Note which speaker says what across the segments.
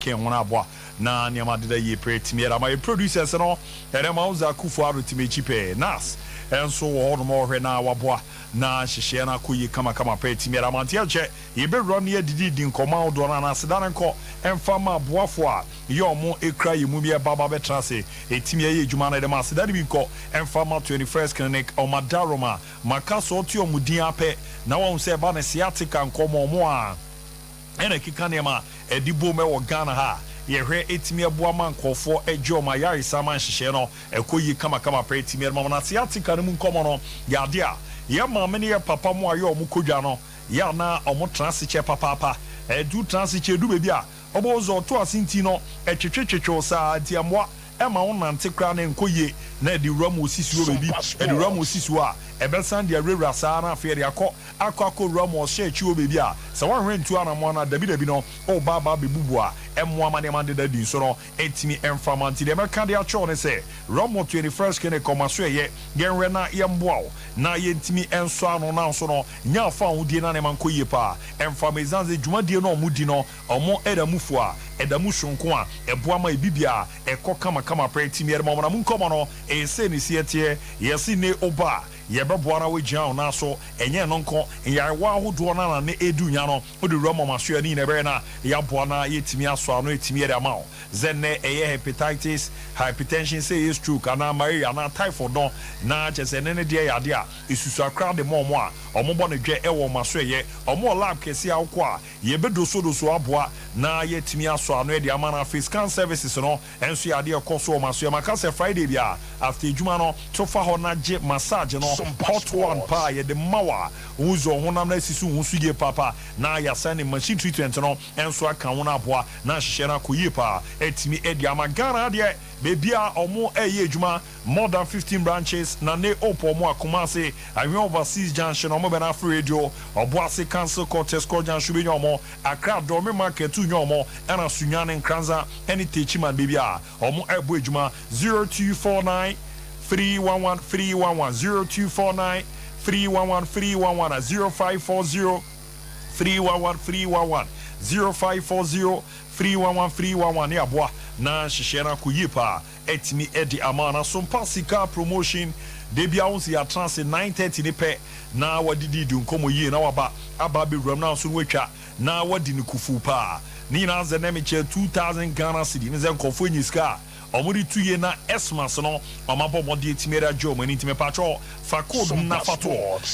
Speaker 1: ken wona aboa na niam de ye pretimi era my producers no ere ma uza kufu aro timechi pe nas enso wo no mo hwe na waboa na hyehye na koyi kama pretimi era mantia che ye be run ye didi nkoma odo na aseda nko emfa ma aboafo a ye omo ekra ye mu ye baba betrase etimi ye adwuma na de ma aseda bi nko emfa ma 21st clinic o madaroma makaso ti omudin ape na won se ba na siatica nkomo omo a ene kika ne ma edibo me wo Ghana ha ye hwe etimi aboa man kofo ejo ma yare sama hyehye no ekoyi kama pretimi ma na siatica no mu nkomo no ya de a ye ma me ne ye papa mo ayo omo kodwa no ya na omo transiche papa edu transiche du bebi a obo zo to asinti no etwetwetwetwe sa diamwa ema wonante kra na nkoye na di ram osisuo bebi edi ram osisuo a ebesan dia rewra sa na afere akọ ram o she chi obebi a se wan hwentu anamo na dabi no o baba bebubu a emo amane mande da di so no etimi enfamanti de meka de acho ne se ram 21st kene komaso ye genwe na yemboa na yentimi enso ano na so no nya fa wudie na ne mankoye pa enfamezanze dwumadie no omudi no omo edamufu a edamu shonko a eboa ma ebibia ekọ kama pretimi erma na munkomo no ese ne sietie yesi ne oba yebeboa na wegyan na so enye no nko yarewa ahodo na ne edunya no odi romo maso ani na be na yaboa na yetimi aso ano etimi ere ama zenne eye hepatitis hypertension say stroke ana malaria na typhoid no na chese ne de yade a isusu akra de momo a ombo ne dwe ewo maso ye omo lab kesi akọ a yebedoso aboa na yetimi aso ano de ama na face scan services no enso yade ekoso maso maka se Friday bia after juma no to fa ho na je massage no hot one pa ye de mawa uzo honam na sisu hunsu ye papa na ya sane machine treatment no enso aka wona aboa na hyehye na koyi pa etimi edi ama Ghana de bebia omo eye adwuma more than 15 branches na ne opo omo akomase ahwe overseas junction omo be na free radio oboase council cortes junction be nyomo Accra dorme market tu nyomo ana sunyane nkranza any techiman bebia omo ebo adwuma 0249 311 0249 311 0540 311 0540 311 ya boa na shishena kuyipa etimi edi amana Sompa sika promotion debia wonsi ya trans 9:30 ne pe na wadidi du nkomo yi na waba aba be ram na so wetwa na wadi ni kufu pa ni na ze na meche 2000 Ghana cedi ne ze nkofo nyiska omuri tuye na Esmas no omabo mode etimera jo mani time patro fa code na fato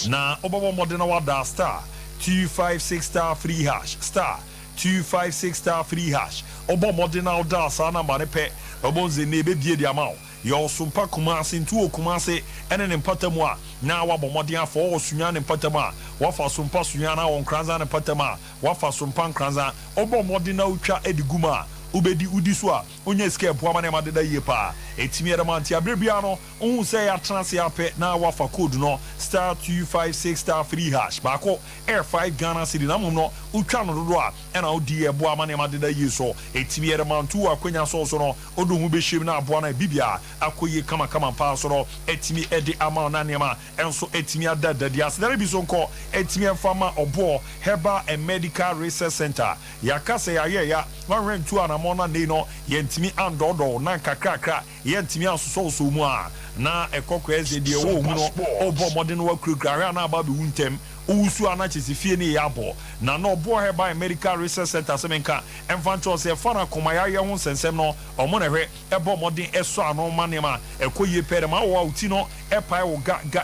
Speaker 1: na obobo mode na wada star 256 star free hash star 256 star free hash obo mode na oda sa na ba ne pe obonze ne be bie di amao yo Sompa kumase ntu okumase ene ne mpatamu a na wabo mode afo osunya ne mpatamu a wafa Sompa sunya na won kranza ne mpatamu a wafa Sompa kranza obo mode na utwa ediguma ubedi udiso a onye escape wa mane madeda ye pa etimi eramanti abrebia no ohun se ya trans ya pe na wafa code no star 256 star free hash bako air 5 Ghana cedi na mum no utwa no dodo a ena odi eboa mane madeda ye so etimi eramantu akwanya so no odo hu be hwem na aboa na bibia akoye kama pa so no etimi edi ama na nema enso etimi adada dia sedare bi so nko etimi enfama obo Herbal and Medical Research Center yakase ya ye ya 102 ana mona ne no yentimi andodo na kakrakra yentimi asoso mu a na ekokọ eze die wo mu no obo modern wa kurukra na aba be wuntem usu anachisi fie ne yabo na no obo Herbal Medical Research Center semenka emfancho se fana komaya ye ho sensem no omo na hwe ebo modern eso ano manema ekoye pere ma wa uti no epai wo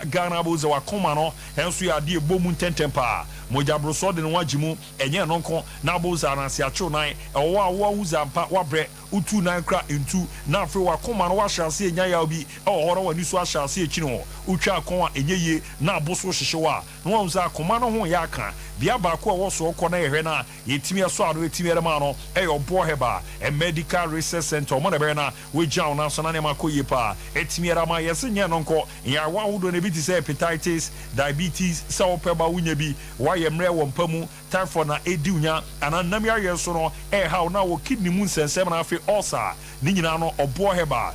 Speaker 1: Ghana boze wa koma no enso ya de ebomu ntentempa mojabro so de no wajimu enye no nko na boze anase acho nan ewo awo uzampa wabre utu nan kra entu na afre wa koma no wa hyase enya ya obi horo wani so ahyase echi no utwa akon a enye ye na aboso hyehyewa no wonza akoma no ho ya aka bia ba ko wo so ko na ehwe na yetimi aso ado etimi erema no obo Herbal and Medical Research Center mo na be na we jaw na so na ne makoye pa etimi erema yese nye no nko ya wa wodo ne bi ti say hepatitis diabetes se opeba wunya bi wa ye mre wo mpamu typhoid na ediunya ananam ya yeso no ha na wo kidney mu nsensem na afi ulcer ni nyina no obo Herbal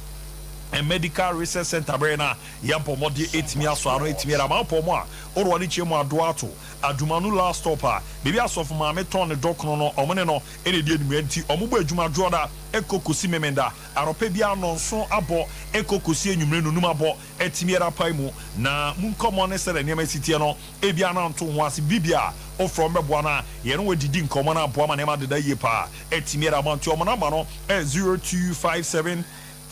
Speaker 1: and medical research center brena yampo modi 8 mi aso aro 8 mi ra ma pomo a oro ni chemu adoato adumanu last stopper bibi aso fu ma meton ne dokno no omene no ene die dum anti omugbo adwuma joda ekokosi memenda arope bia no nso abo ekokosi enwumre no num abo etimi ra pai mu na munkomo ne sere ne masitie no ebia na nto ho ase bibia o from beboa na ye no wedidi nkomo na abo ma ne ma deda yie pa etimi ra ma nti omo na ma no 0257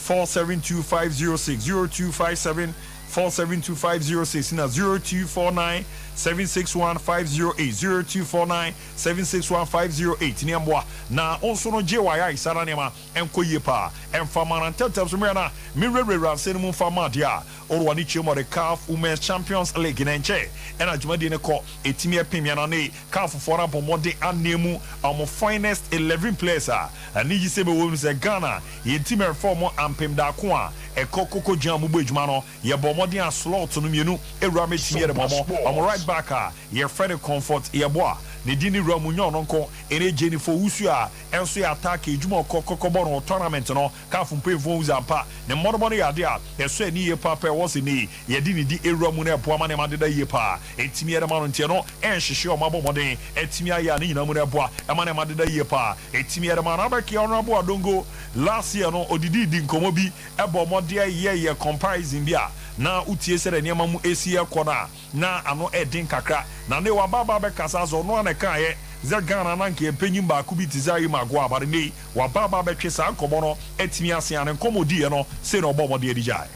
Speaker 1: 472506 0257 472506 na 0249 761508 0249 761508 ni amboa na onso no JYI isara ne ma enko yie pa emfama na tetem so me na mirerera se mu fama dia orwa ni chemo de CAF Women's Champions League na nche ena jumadi ne ko etimi epimia na ne CAF for na bomode anemu am finest 11 players ani yise be wo se Ghana ye team reform ampem da ko a ekokoko jam mu bejuma no ye bomode a slot no mienu ewura metimi re momo am right back ye Fred Comfort ye boa ne dini ramunyo no nko ene Jennifer Wusu a enso ya attack ejuma kokoko no tournament no CAF mpemfo uzampa ne modomo ya de a yeso ani ye papa wo se ni ye dini di ewuramu na eboa ma ne madeda ye pa etimi ere ma no ntie no enhwehwe o mabomode etimi aya ne nyina mu na eboa e ma ne madeda ye pa etimi ere ma na abaki honorable adongo last year no odidi di nkomo bi ebo mode ye comparison bia na utie sere ne ma mu esi ekona na ano edin kakra na ne wa baba be kasa zo no na kan ye ze Ghana na nke penyim ba ku bi tizai mago abare nei wa baba be twesa nkomo no etimi ase ane nkomodi no se no obomode edijai.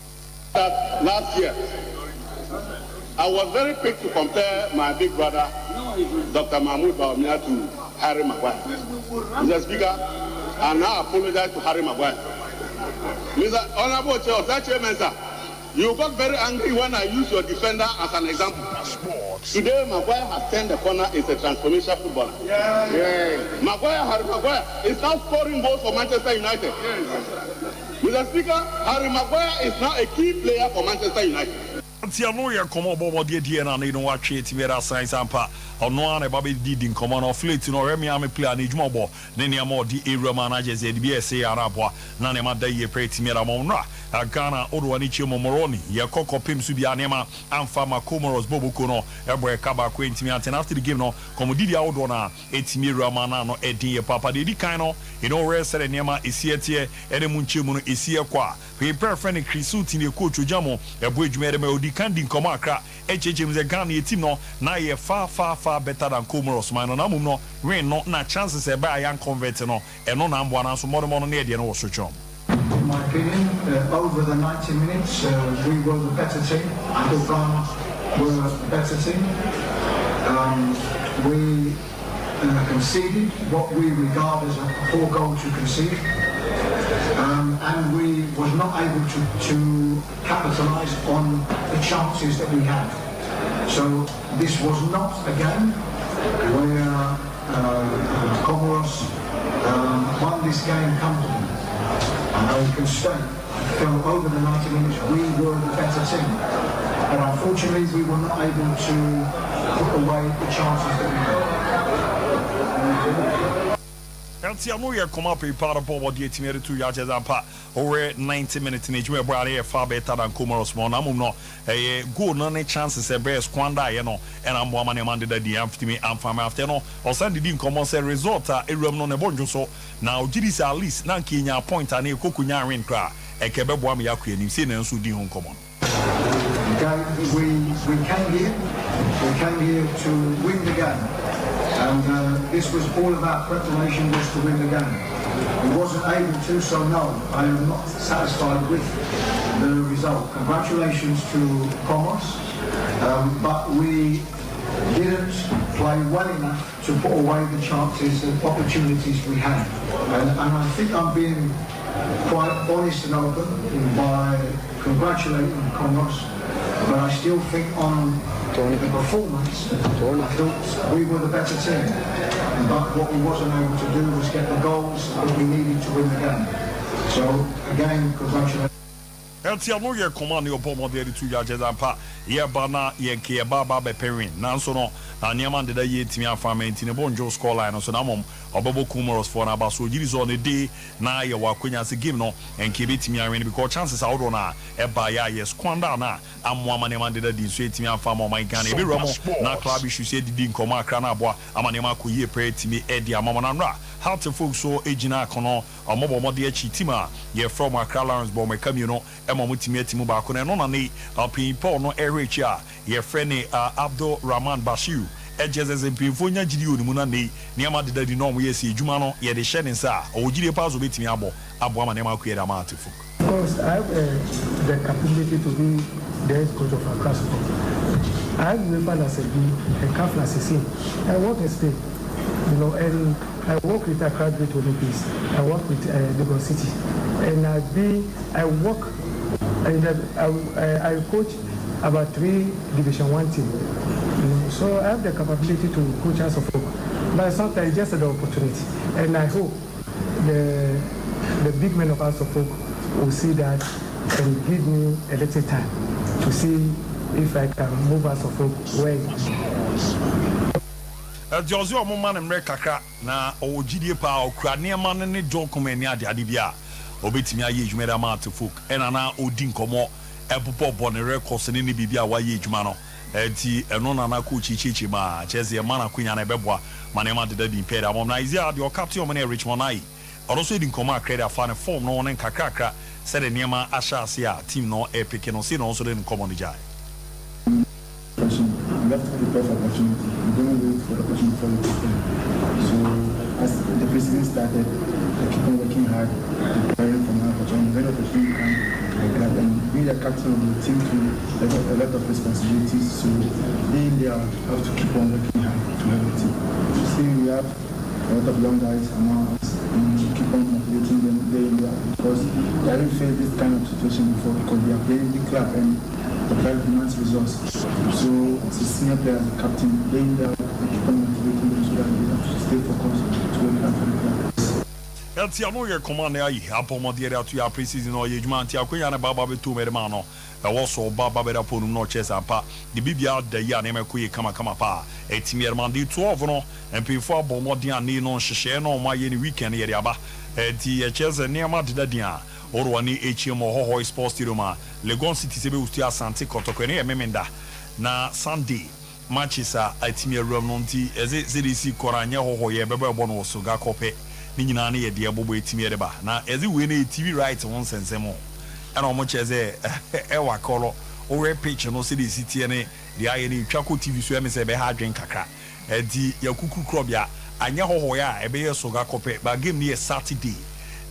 Speaker 2: Last year I was very quick to compare my big brother Dr. Mahmoud Bawumia to Harry Maguire. Mr. Speaker, I now apologize to Harry Maguire. Mr. Honorable Chairman, sir, you got very angry when I used your defender as an example. Today, Maguire has turned the corner as a transformation footballer. Harry Maguire is now scoring goals for Manchester United. Mr. Speaker, Harry Maguire is now a key player for Manchester United.
Speaker 1: Tiano ya komo bobo die na no wa twe timera science ampa ono ana ba be didi nkomo no fleet no remi ame play na ejuma bo ne ne ma odi ewura managers e bi ese arabo na ne ma da ye pre timera mo nra Ghana odo ani chemo moroni ye kokko pem su bia ne ma amfa ma Comoros bobuko no ebo e kaba ko entimi anten after the game no komo didi awodo na etimi ewura mana no edin ye papa de di kan no e no re sere ne ma esietie ene mu nchemu no esie kwa pe perfect Chrisuti ne coach ojamo ebo ejuma ere ma odi kandi nkomo akra echechem ze Ghana ye team no na ye far better than Comoros man no namum no win no na chances e ba yan convert no e no na mbo na so modo no na e de no wo so chom.
Speaker 3: In my opinion, over the 90 minutes, we were the better team. I thought Ghana were the better team. We conceded what we regard as a poor goal to concede. And we was not able to capitalise on the chances that we had. So this was not a game where Comoros won this game comfortably. And I can state, over the 90 minutes, we were the better team. But unfortunately, we were not able to put away the chances that we had.
Speaker 1: Tiano ya come up a part of bobo die timere 2 yards ampa over 90 minutes in ejuma bra e far better than Comoros mo na mum no goal no ne chances e be squander ye no and am boama ne man de di amfitimi amfam after no o send di nkomo say result a ewram no ne bonjo so na ogiri say at least na kenya point na ekokunya win kra e ke be boama yakọ enim say na nso di ho nkomo.
Speaker 3: We came here to win the game. And this was all about preparation, was to win the game. We wasn't able to, so no, I am not satisfied with the result. Congratulations to Comoros, but we didn't play well enough to put away the chances and opportunities we had. And I think I'm being quite honest and open by congratulating Comoros, but I still think on the performance, I thought we were the better team, but what we wasn't able to do was get the goals that we needed to win the game. So again, congratulations.
Speaker 1: Tiano ye command your bomb de 2 yards ampa ye bana ye ke baba be perin nanso no aniama de da ye timi afament ne bonjo score line so na mom obebo kumoros for na ba so giri zo ne dey na ye wakonya se game no enke betimi awen because chances out on na e ba ya yes kwanda na amwa manema de da din so etimi afam o my Ghana e be romo na club issue se didi nkoma akra na aboa amanema ko ye pre timi e di amama na nra how to folks so ejina kono omobo mo de achi tima ye from Accra Lions bo me kam you know e mo mutimi atimu ba ko na no na ne pin Paul no erich a ye friend Abdul Rahman Bashir ejezeze mpinfo nya gidi oni mu na ne niama de dadi no mo ye si adwuma no ye de hye ne nsa o gidi pa so betimi abo ama ne ma ko ye da ma atefo.
Speaker 4: Of course, I have the capability to be the head coach of Accra Sport. I remember as a CAF assistant. I work in Spain, you know, and I work with Accra Great Olympics. I work with Lagos City, and I coach about 3 Division 1 teams. You know, so I have the capability to coach as a folk. But sometimes just the opportunity, and I hope the big men of House of Folk will see that and give me a little time to see if I can move House of Folk well.
Speaker 1: Josie Omoman and Rekaka na o GD pa o krania man ne document ni ade bia obetimi aye edwuma da ma to folk ena na odi nkomo epopo bone records ne bibia wa ye edwuma no enti eno na na ko chichichi ma cheze ma na kunya na beboa manema de da di peda mom na izia de o captain o ne Richmond ai also edi nkomo akre da fa ne form no ne kakakra said the niema asha asia team no epic no see no also de nkomo ni jai.
Speaker 5: You have to prepare for opportunity. You don't wait for the opportunity for you to play. So as the preseason started, I keep on working hard, preparing for my opportunity. When opportunity comes, I grab and being the captain of the team too, I got a lot of responsibilities. So being there, I have to keep on working hard to help the team. See, we have a lot of young guys among us, and we keep on motivating them day in day out because they haven't faced this kind of situation before because they are playing big club and the club demands results. So as a senior player, as a captain, playing there, I keep on motivating them so that they have to stay focused to work hard for the club.
Speaker 1: Eti ano ye command ayi apomode area to ya preseason no ye dwuma anti akonya na baba betu merema no e wo so baba beda ponum no chesa pa de bibia da ya na mekoye kama pa eti merema de 12 no empifo abomode ani no hyehye no ma ye ni weekend ye aba eti ye chesa ne ma de dia oro ani HM Hoho Sports Stadium Lagos City sebe usti Asante Kotoko ne memenda na Sunday matches a atimi awram no nti eze CDC koranya hoho ye bebe bo no so ga kope ni nyina na ye de abobo etimi ye de ba na eze we na TV right won sensemo ana omo cheze e wakolo o re pitch no CDC tie ne de aye ni twako TV so eme se be ha adwen kakra edi yakuku krobia anya hoho ya ebe ye so ga kope ba game ni Saturday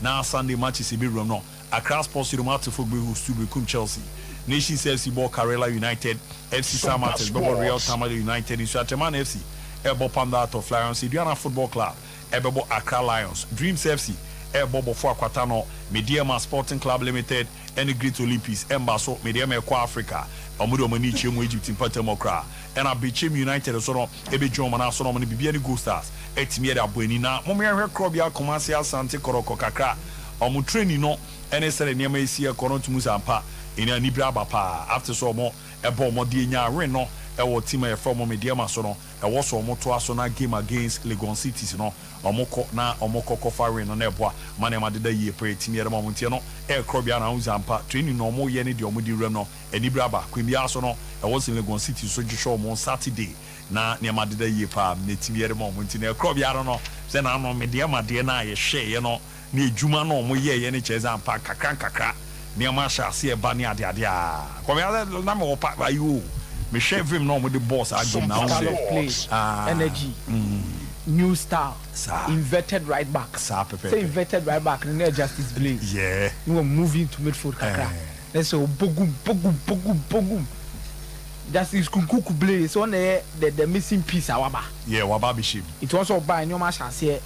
Speaker 1: na Sunday matches be room no Accra Sports Stadium at football who stood with Chelsea Nation FC ball Karela United FC Samates ball Real Tamale United in Suateman FC Ebo Panda to Florence Diana Football Club Ebo Accra Lions Dreams FC Ebo Bofo Aquatano Mediama Sporting Club Limited and Great Olympics Embasso Mediama Eco Africa Omudo Manichi mu Egypt in Patemokra and Abichem United so no ebe Jomana so no mani bibia ni Gold Stars etimi da boani na momya krobia Kumasi Asante Koroko kakra omu training no ene sere niam esi e kono tumu sampa eni anibra bapa after so mo ebo mo de nya wen no e wo team e from Mediama so no e wo so mo to aso na game against Lagos City no omoko na omoko kofa no na eboa mane ma de da ye pre team yere mo ntie no e krobia na uzampa training no mo ye ne de omo di rem no anibra ba kwembia so no e wo sin Lagos City so jisho mo Saturday na niam de da ye pa ne team yere mo ntie na krobia no se na no Mediama de na ye hye ye no ni ejuma no mo ye ne cheze ampa kakra ni ama shase e ba ni ade a ko me na me opa ayu me hwe no mo de boss agim na
Speaker 6: style of play energy new style inverted right back say inverted right back na justice blade
Speaker 1: yeah
Speaker 6: you are moving to midfield kakra let's say bogum that is kunkuku blade so on the missing piece awaba
Speaker 1: yeah waba bishim
Speaker 6: it was all by new match as here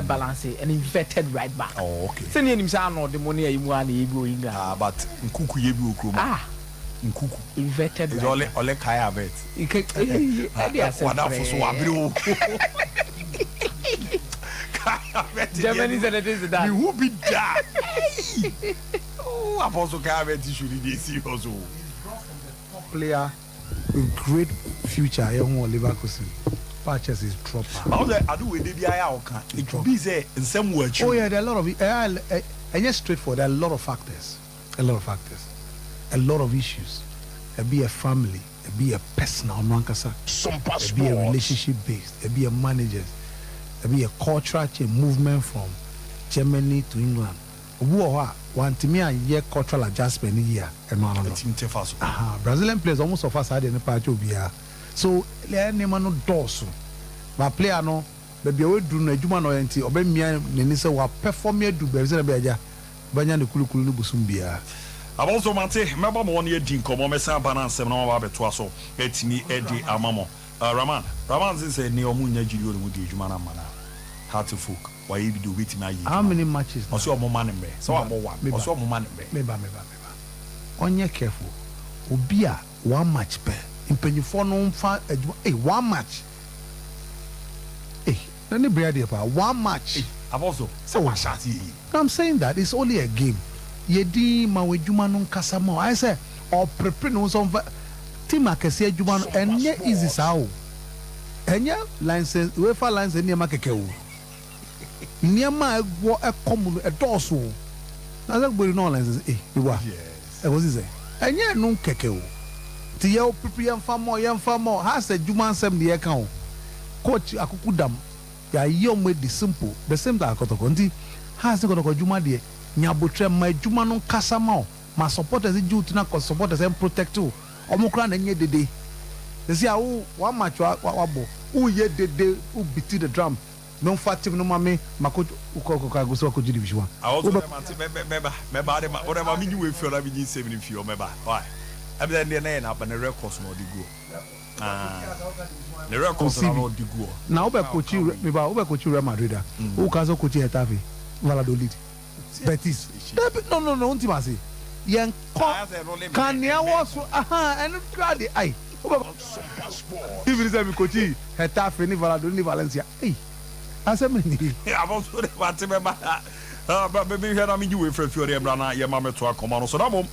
Speaker 6: balance an inverted right back
Speaker 1: oh okay
Speaker 6: say him say no the money you want e go inga
Speaker 1: but nkuku ye bi okroma nkuku
Speaker 6: inverted
Speaker 1: is
Speaker 6: right
Speaker 1: ole kaya bet
Speaker 6: wada
Speaker 1: for so abiro
Speaker 6: Germany said it is that
Speaker 1: who be that oh apostle kaya bet should be serious
Speaker 4: player
Speaker 7: with great future. Young Leverkusen. Purchase is drop.
Speaker 1: I do with the okay. It could be there in some way.
Speaker 7: Oh yeah, there are a lot of and just straightforward. There are a lot of factors. A lot of issues. It be a family. It be a personal Sompa. It be a relationship based. It be a managers. It be a cultural change movement from Germany to England. One to me a year cultural adjustment year and no. Brazilian players almost of us had in the party of year. So let name no dorsum. My player no baby we do no adwuma no enti obemia neni se wa perform do be se na be aja banya ne kulukulu no busum bia.
Speaker 1: Also mate meba mo ne edi nkomo mesa balance na ma ba beto aso etimi edi amamo. Raman say ne omunya jiri onu di adwuma na mana. Heart to folk. Why you do wait na yi.
Speaker 7: How many matches?
Speaker 1: Oso omo man mbe. So amo one. Oso omo man mbe.
Speaker 7: Meba. Onye careful. Obi a one match per. Impanyifo no mfa adwuma. One match. Any brother pa one match.
Speaker 1: Also. So
Speaker 7: I'm saying that it's only a game. Yedi ma wejuma no nkasa mo. I say or prepare no some team akese adwuma no enye easy sao. Enye license UEFA license enye makeke o. Niema egwo ekomu edoso. Na say gbori no license iwa. Yes. E go say enye no keke o. Ti ye o prepare yemfa mo has adwuma nsem de ye kan o. Coach akukudam ya yom with the simple the same that akotoko nti has the kotoko juma de nyabotre ma juma no kasa ma supporters ju tina ko supporters and protect you omukra na nye dede say awu one match wabo u ye dede u biti the drum no fatim no mame mako ukoko go so ko division 1
Speaker 1: I also meba de ma whatever me we feel that we need 7 feel meba why I be there na ba na records no di go the records no di go
Speaker 7: na obe coach meba obe coach Real Madrid who can so coach Getafe Valladolid Betis no unti ma say yen kan ya was and try the eye even say me coach Getafe ni Valladolid ni Valencia asemeni
Speaker 1: about so what meba but me hear na me you we free the bra na ye ma me to akoma no so that mom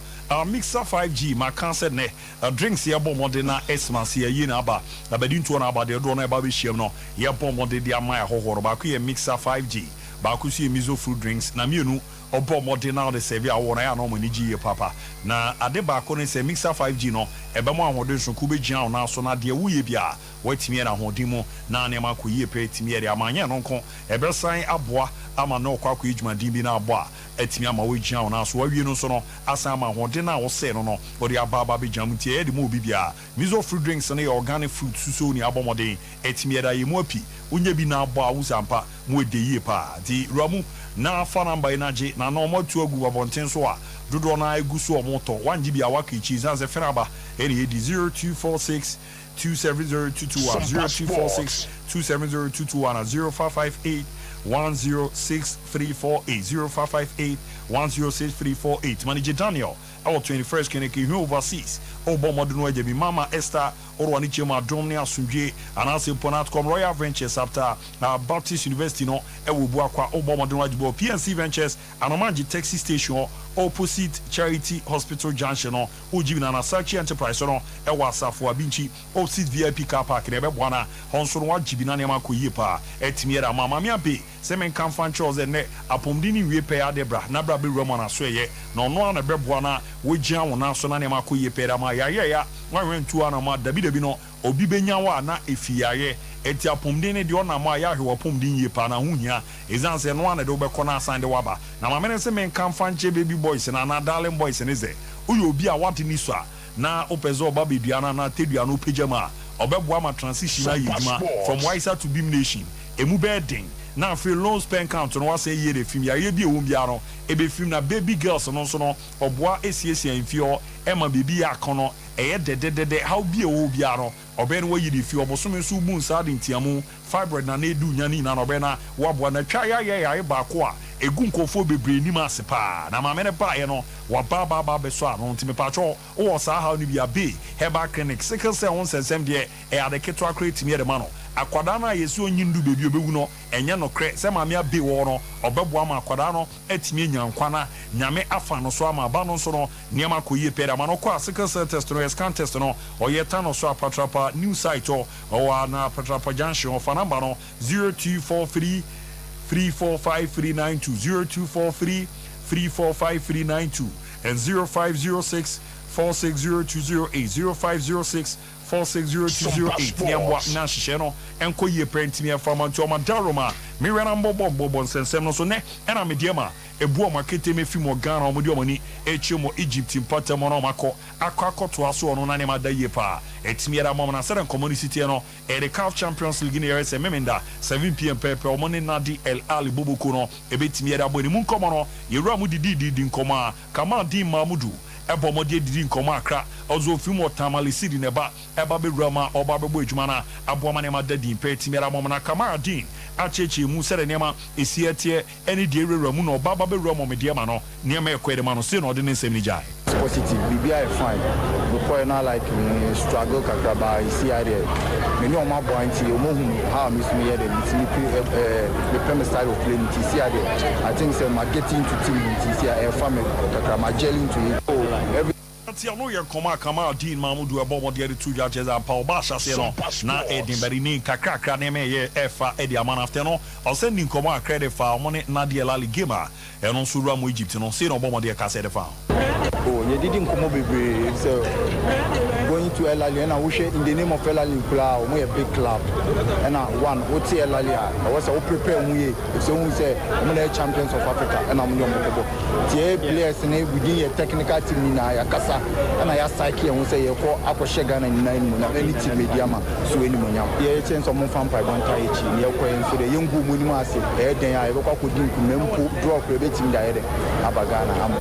Speaker 1: mixer 5G my cancer ne drinks here bomb na esmas here yi na ba na badin to na ba de do na ba be hiem no ye bomb de dia mai hohoro ba ku ye mixer 5G ba ku si miso fruit drinks na mienu obo modern now the serve awon ya no mo ni giye papa na ade ba ko ne se mixer 5G no ebe mo ahoden so ku be gian na so na de wuye bia watimi na hodin mu na ne ma ko yie pe timi ere amanya no nko ebe san aboa ama no kwa ko ejuma din bi na aboa atimi ama wo gian na so wawie no so no asan ma hodin na wo se no o de ababa be jam tie e de mo bibia miso fruit drinks na organic fruit suso ni abomodin atimi ere ye mo api unye bi na aboa wo sampa mo de yie pa di ramu na fa namba inaje na no mo tu agu abonten so a dodo na egu so o moto 1 GB awaka ichi zanze feraba eri edi 0246 27022 0246 27022 0558 106348 0558 106348 Manager Daniel our 21st Kennedy overseas Obo Modern Wajabi Mama Esther Orwani Chema Domni Asumje and also Ponatcom Royal Ventures after Baptist University no Ewubuakwa Obo Modern Wajibo PNC Ventures and Omanji Taxi Station opposite Charity Hospital Junction no Ujibi na Nasachi Enterprise no Ewa Safo Abinchi opposite VIP car park na Ebwana Honson Wajibi na Nema ko yepa etimiera mama miabe semen kan fan Charles ne apomdini wie pe adebra na bra be Roman asoye na ono na beboa na wogia wona so na Nema ko yepa da ma ya wanwentu ana ma dabi no obi benya wa na efiaye eti apomdini de ona ma ya hwe apomdini yepa na huhia ezanse no ana de obekọ na asande waba na ma mene semen kan fan che baby boys na darling boys ne ze uyo obi a wate ni so a na opezo oba beduana na tedua no pejama obeboa ma transition na yeduma from wiser to beam nation emu bedding na free loan spend count no wase ye de film ya ye bi ewum bia no ebe film na baby girls no so no oboa esiesie mfio ema baby akono eye dededede how bi ewo bia no obe no wayi de fi obosome so bu nsa de ntiamu fibroid na edu nyani na obe na waboa na twa ya ba ko a egu nkofo bebre ni ma sepa na ma mene pa ye no wa ba be so ano ntime pacho wo sa ha no bia be herbal clinic sickle cell on sensem de e ade keto create me de ma no akwada no yesu onyindu bebi obewu no enye no kre se maame abe wo no obeboa ma akwada no atimi nyankwana nyame afa no so ama ba no so no niam akoyie pere ama no kwa sickle cell test no scan test no oyeta no so apatrapa new site o na apatrapa junction of number no 0243 345392 0243 345392 and 0506 460208 0506 460208 niamwa na hyehyɛ no enko yie prentimi afama nti oma daroma mirena mbobobobon sensem no so ne ena mediema ebu oma kete me film Ghana omodi omani echimo Egypt mpatam no makɔ akɔ aso no na ne mada yie pa etimi era mom na sere community no the CAF Champions League ne yɛsɛ memenda 7 pm pepe omoni nadi El Ali Boboko no ebetimi era bɔ ne mu nkɔmɔ no yewura mu didi nkɔmɔ a Kamal Din Mahmudu ebo modi didi nkɔmɔ akra ozo film otamale sidi ne ba eba be rama oba be bo adwuma na aboama ne mada din pe etimi era mom na Kamal Din acheche mu sere nema esietie eni de ewura mu na oba ba be rama me de ma no nema ekwede ma no se no de ne nsem ni jai
Speaker 8: positive BBI fine before now like me struggle kakraba you see area me no ma boy anti o mo hu how me so here dem the premier style of play you see area I think say my getting to team you see area family kakrama gelling to it every
Speaker 1: Tia no ye koma Kamal Din Mahmudu ebo mo de two judges and Paul Basha se no na Edinburgh ni kakrakra ne me ye efa edi aman after no o sending koma credit fa mo ne na de lali gamer e no so rua mo Egypt no se no bo mo de ka se de fa
Speaker 8: oh you didn't come up bebre so going to El Ali and I wish in the name of El Ali club we a big club and one oti El Ali I was so prepare we so we say I'm the champions of Africa and I'm young people tie players ne within a technical team na ya kasa and I psyche and we say you call akoshe Ghana in 9 mo na any team media ma so any mo nyam ye chance of mo fan pai bon tai chi ne ko en so de yengu mo ni ma ase e den ya e ko akodi nkumempo drop e betim da ye de abagana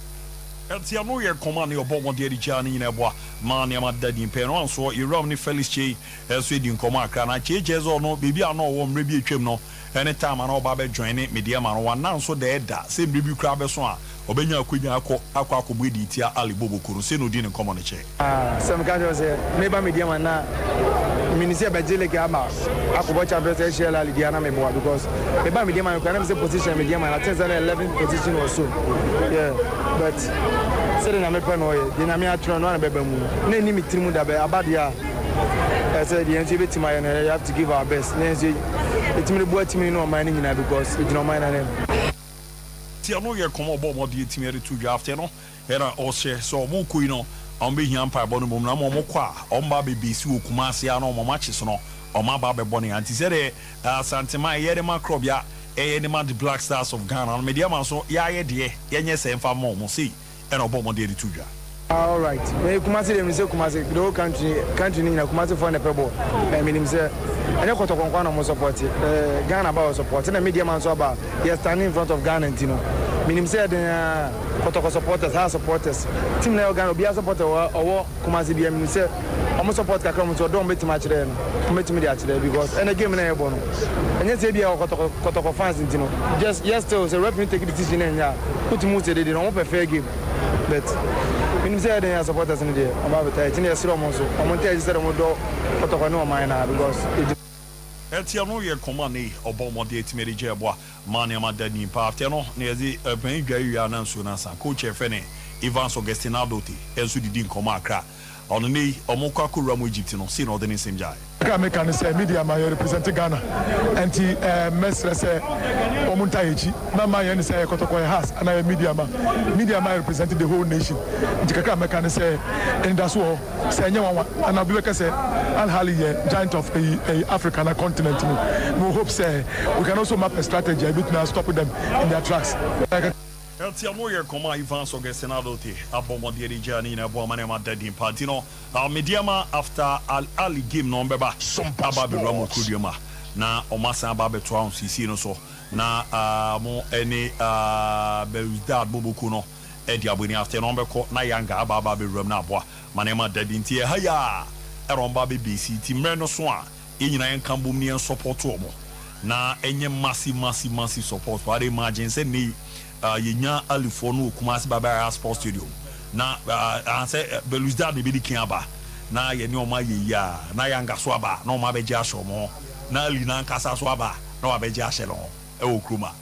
Speaker 1: Eltia no ye command your bomb de Jani in Eboa, man ya madadi in Peron, so you rum ni Felix Che, as we didn't come out, and I changes or no, baby, I know one review trim no, anytime I know Baba join it, media man, one now so dead that same review crab as one, Obenya Quina Aqua Budi Tia Ali Bobo Kurusino didn't come on a chair.
Speaker 9: Some kind of neighbor media man now. Minister Bajele Gama, Akuba Champions Shell Diana Meboa because the Bama media man can say position media man at 11th position or so. Yeah, but certain American way, the Namia Tron one Bebemu, Name Timuda Abadia. I said the NCB team I have to give our best. Nancy, it's me boy team no mining in because it's no mine name.
Speaker 1: Tiano ye come about what the team to you after no, era Oshe so Mokuino. On be here by Bonum na mo kwa on ba be si Kumasi ano mo matches no on ma ba be boni anti said Santema ye de macrobia e ma the Black Stars of Ghana on media man so ya ye de yenye se mfa mo see and obo de tuja.
Speaker 9: All right. Kumasi dem say Kumasi the whole country ni na Kumasi for na pebo. I mean him say ene kotokon na mo support Ghana ba support na media man so ba he standing in front of Ghana ntino. Minim say the Kotoko supporters, our supporters. Team na Ghana be supporter or Kumasi be minim say omo support kakra so don bet match there. Met me there because any game na e bono. Enye say be Kotoko fans ntino. Just still say rep me take decision enya. Put mu say they don't prefer game. But minim say the supporters in there. Omo be tie. Tinye siro mo so. Omo tell say omo do Kotoko no mind na because
Speaker 1: Etia no ye command obomo de timeri jeboa man ya madani pa after no na yezi ben dwa na nso na sa coach efene Evans Augustine Adoti enso didi nkoma akra ono nei omokwa kura mo Egypt no see no de nsem jai
Speaker 10: ka me kan say media man represent Ghana anti mesre say omunta echi na man yen say Kotoko has and media man represent the whole nation ndika me kan say in that so say nyawa and abubakar say Al Hali giant of a African continent we hope say we can also map a strategy a bit now stop them in their tracks.
Speaker 1: Eltia no ye koma Evans Augustine Adoti abomo de Jani na bo mane madadi party no mediama after Al Ali game no mbeba Sompa ba be ramo kudioma na omasa ba be to an sisi no so na mo any Belouizdad Boboko no e di aboni after no mbeko na yanga ba be ram na boa mane madadi ntie haya eromba be BC ti mre no so a enyina en kambom ne support omo na enye massive support for imagine say ni yenya alifo no Kumasi Baba Sports Stadium na say Belouizdad be di kiaba na ye ni o ma ye ya na yanga so aba na o ma be ja so mo na ali na nkasa so aba na wabeje ahye no e wo kroma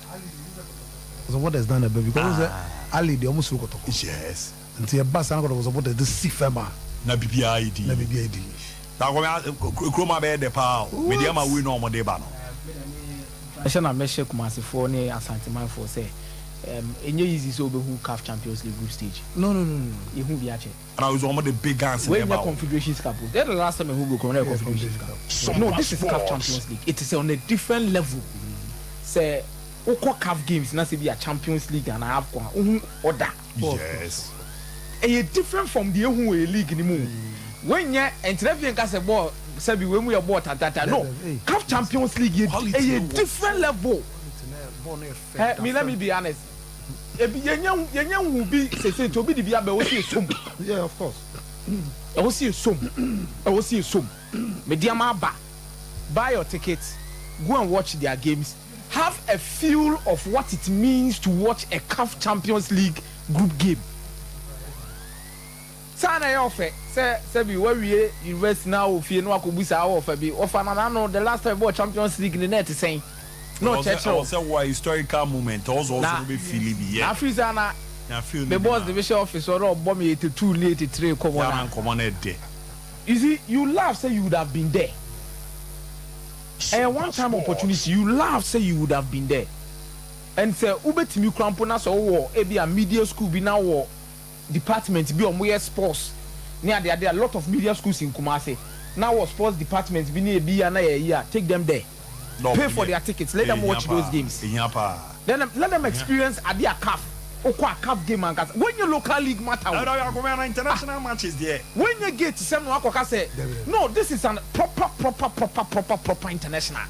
Speaker 7: support has done a bit because Ali the almost look at
Speaker 1: yes
Speaker 7: until a bus and got support the sifema
Speaker 1: na BBID na go kroma be de pa media ma we no mo de ba no
Speaker 6: I shall not measure Kumasi for ne Asante man for say enye easy so be who CAF Champions League group stage.
Speaker 7: No.
Speaker 6: You who be ache.
Speaker 1: And I was one of the big guns in
Speaker 6: the Confederations Cup. That's the last time who go Confederations Cup. No, this is CAF Champions League. It is on a different level. Say Oko CAF games na say be a Champions League and I have order.
Speaker 1: Yes.
Speaker 6: A different from the who league ni mu. When you enter the case ball say be when we are bought at no. CAF Champions League a different level. Me let me be honest. Ebi yenya wu bi say to be the bia be wo see som.
Speaker 7: Yeah, of course.
Speaker 6: I will see you some. I will see you some. Mediama ba. Buy your tickets. Go and watch their games. Have a feel of what it means to watch a CAF Champions League group game. Sana ya offer. Say be where we university now if you know akubusa offer be offer na no the last time we Champions League in the net saying. No church.
Speaker 1: I was say why historical moment also be feeling be.
Speaker 6: Na free sana. The boss division officer or bomb 82 83 come on
Speaker 1: there.
Speaker 6: You see, you laugh say you would have been there. And one time opportunity, you laugh say you would have been there. And say ubetimi krampona so wo e be a media school be now wo department be on where sports. Near there are a lot of media schools in Kumasi. Now what sports department be near be na year. Take them there. Pay for their tickets. Let them watch those games. Let them experience a CAF. CAF game and when your local league matter.
Speaker 1: International matches there.
Speaker 6: When you get to some say, no, this is a proper international.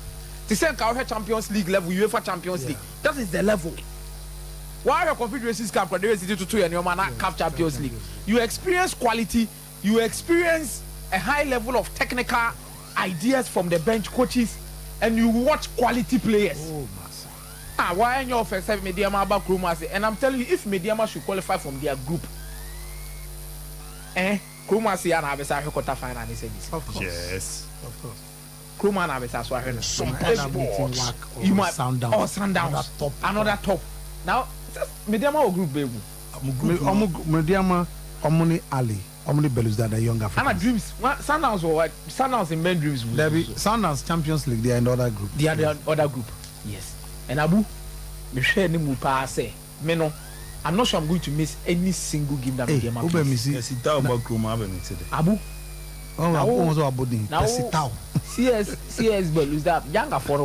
Speaker 6: The same Champions League level, UEFA Champions League. That is the level. Why your Confederations Cup, and your man CAF Champions League. You experience quality. You experience a high level of technical ideas from the bench coaches. And you watch quality players. Why in your first have Mediama about Krumasi? And I'm telling you, if Mediama should qualify from their group, Krumasi and Abesa quarter final service.
Speaker 7: Of course.
Speaker 1: Yes.
Speaker 7: Of course.
Speaker 6: Kruma and Abesa
Speaker 7: you might Sundowns.
Speaker 6: Oh, Sundowns. Another top. Now, Mediama or group baby?
Speaker 7: Mediama, Omni Ali. Omni Belus that are young Africans.
Speaker 6: And dreams. Sundowns or what? Sundowns in men dreams.
Speaker 7: There be Sundowns Champions League. They are in the other group.
Speaker 6: They are the other group. Yes. And Abu, me share ni mupa say. Me no. I'm not sure I'm going to miss any single game that we game.
Speaker 1: Yes, it down about Kruma Avenue today.
Speaker 6: Abu.
Speaker 7: Also about the Pesitao.
Speaker 6: CS Belus that younger for